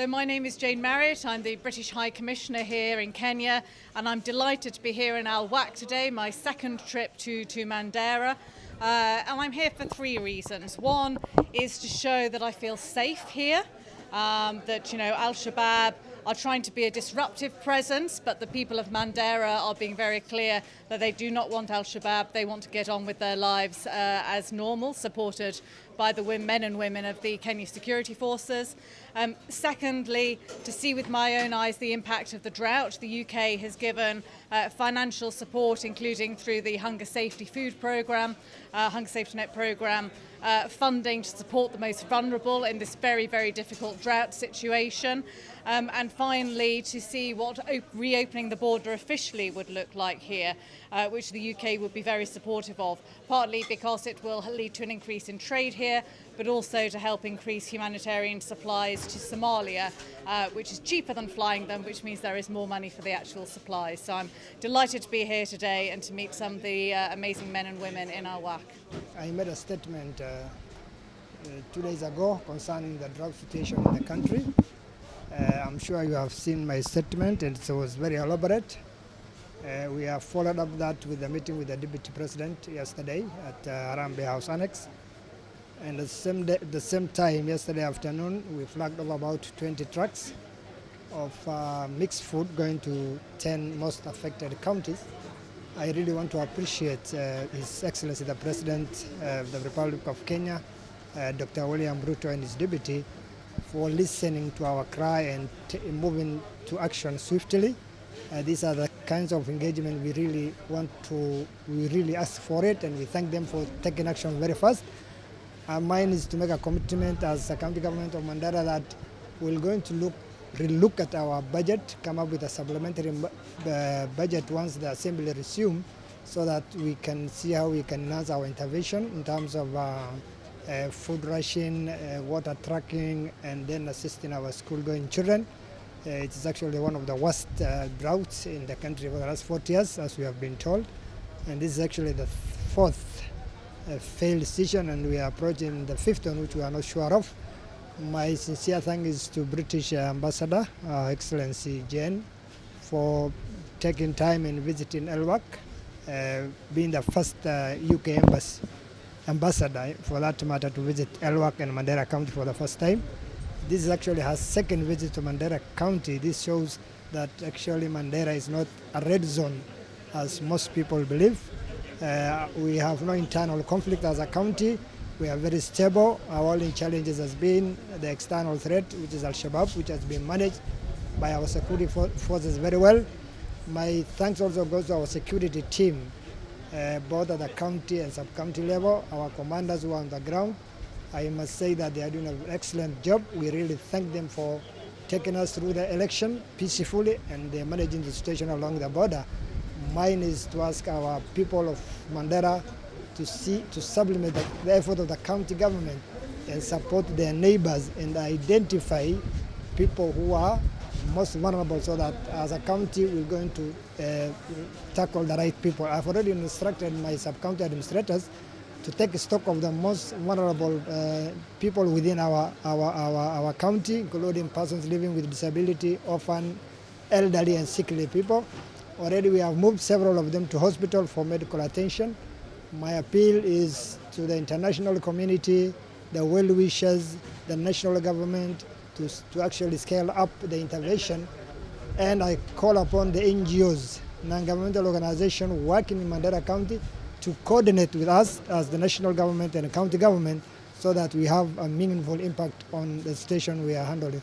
So my name is Jane Marriot. I'm the British High Commissioner here in Kenya, and I'm delighted to be here in Elwak today, my second trip to Mandera. And I'm here for three reasons. One is to show that I feel safe here, that Al-Shabaab are trying to be a disruptive presence, but the people of Mandera are being very clear that they do not want Al-Shabaab. They want to get on with their lives as normal, supported by the men and women of the Kenya security forces. Secondly, to see with my own eyes the impact of the drought. The UK has given financial support, including through the Hunger Safety Food Programme, Hunger Safety Net Programme, funding to support the most vulnerable in this very, very difficult drought situation. And finally, to see what reopening the border officially would look like here, which the UK would be very supportive of, partly because it will lead to an increase in trade here, but also to help increase humanitarian supplies to Somalia, which is cheaper than flying them, which means there is more money for the actual supplies. So I'm delighted to be here today and to meet some of the amazing men and women in Elwak. I made a statement 2 days ago concerning the drought situation in the country. I'm sure you have seen my statement, and it was very elaborate. We have followed up that with a meeting with the Deputy President yesterday at Harambee House Annex. And at the same time, yesterday afternoon, we flagged over about 20 trucks of mixed food going to 10 most affected counties. I really want to appreciate His Excellency the President of the Republic of Kenya, Dr. William Ruto, and his deputy for listening to our cry and moving to action swiftly. These are the kinds of engagement we really ask for it, and we thank them for taking action very fast. Mine is to make a commitment as a county government of Mandera that we're going to relook at our budget, come up with a supplementary budget once the assembly resumes, so that we can see how we can enhance our intervention in terms of food ration, water tracking, and then assisting our school-going children. It is actually one of the worst droughts in the country for the last 40 years, as we have been told. And this is actually the fourth failed season, and we are approaching the fifth one, which we are not sure of. My sincere thanks is to British Ambassador, Excellency Jane, for taking time and visiting Elwak, being the first UK ambassador, for that matter, to visit Elwak and Mandera County for the first time. This is actually her second visit to Mandera County. This shows that actually Mandera is not a red zone, as most people believe. We have no internal conflict as a county. We are very stable. Our only challenges has been the external threat, which is Al-Shabaab, which has been managed by our security forces very well. My thanks also goes to our security team, both at the county and sub-county level, our commanders who are on the ground. I must say that they are doing an excellent job. We really thank them for taking us through the election peacefully, and they're managing the situation along the border. Mine is to ask our people of Mandera to supplement the effort of the county government and support their neighbors and identify people who are most vulnerable, so that as a county we're going to tackle the right people. I've already instructed my sub-county administrators to take stock of the most vulnerable people within our county, including persons living with disability, orphan, elderly and sickly people. Already we have moved several of them to hospital for medical attention. My appeal is to the international community, the well-wishers, the national government to actually scale up the intervention. And I call upon the NGOs, non-governmental organizations working in Mandera County, to coordinate with us as the national government and the county government, so that we have a meaningful impact on the situation we are handling.